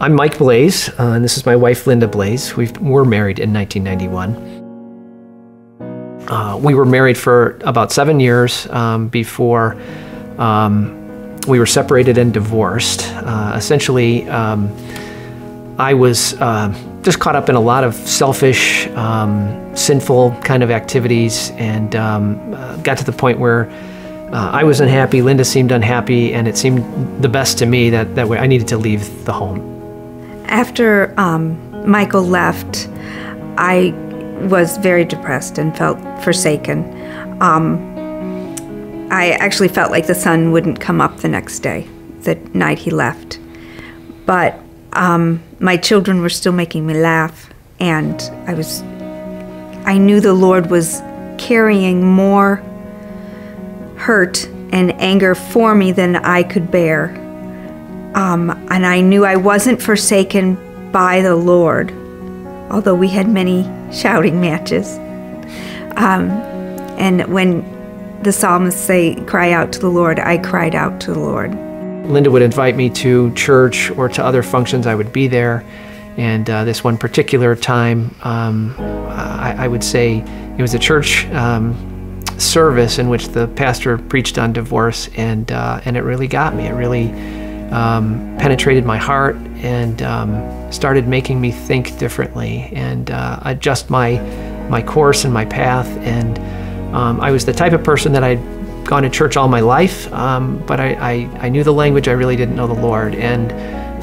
I'm Mike Blaize, and this is my wife, Linda Blaize. We're married in 1991. We were married for about 7 years before we were separated and divorced. Essentially, I was just caught up in a lot of selfish, sinful kind of activities, and got to the point where I was unhappy, Linda seemed unhappy, and it seemed the best to me that way I needed to leave the home. After Michael left, I was very depressed and felt forsaken. I actually felt like the sun wouldn't come up the next day, the night he left. But my children were still making me laugh, and I knew the Lord was carrying more hurt and anger for me than I could bear. And I knew I wasn't forsaken by the Lord, although we had many shouting matches. And when the psalmists say, "Cry out to the Lord," I cried out to the Lord. Linda would invite me to church or to other functions. I would be there. And this one particular time, I would say it was a church service in which the pastor preached on divorce, and it really got me. It really penetrated my heart and started making me think differently and adjust my course and my path. And I was the type of person that I'd gone to church all my life, but I knew the language. I really didn't know the Lord. And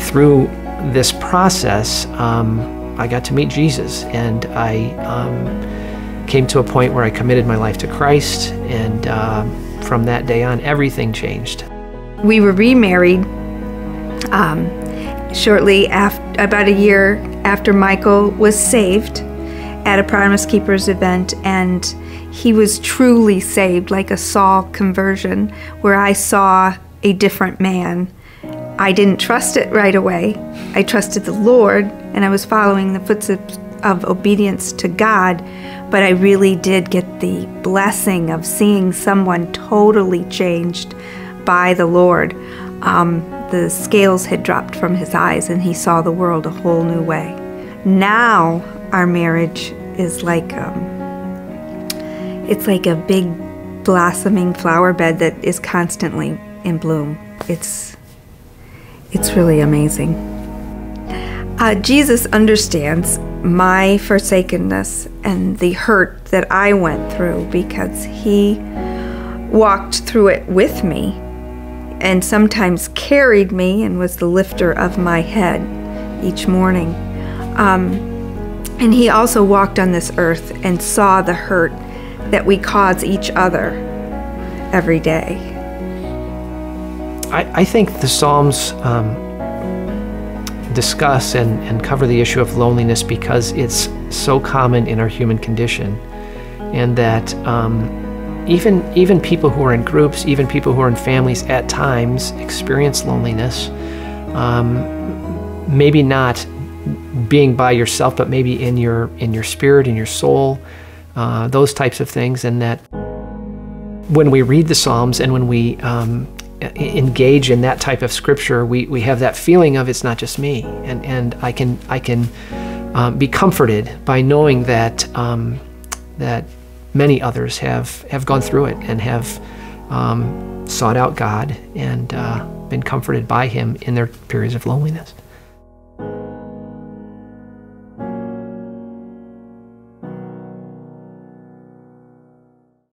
through this process, I got to meet Jesus, and I came to a point where I committed my life to Christ, and from that day on, everything changed. We were remarried shortly after, about a year after Michael was saved at a Promise Keepers event, and he was truly saved, like a Saul conversion, where I saw a different man. I didn't trust it right away. I trusted the Lord, and I was following the footsteps of obedience to God, but I really did get the blessing of seeing someone totally changed by the Lord. The scales had dropped from his eyes, and he saw the world a whole new way. Now our marriage is like it's like a big blossoming flower bed that is constantly in bloom. It's really amazing. Jesus understands my forsakenness and the hurt that I went through, because he walked through it with me and sometimes carried me and was the lifter of my head each morning. And he also walked on this earth and saw the hurt that we cause each other every day. I think the Psalms discuss and cover the issue of loneliness because it's so common in our human condition, and that even people who are in groups, even people who are in families at times experience loneliness. Maybe not being by yourself, but maybe in your spirit, in your soul, those types of things. And that when we read the Psalms and when we engage in that type of scripture, we have that feeling of it's not just me, and I can be comforted by knowing that that many others have gone through it and have sought out God and been comforted by Him in their periods of loneliness.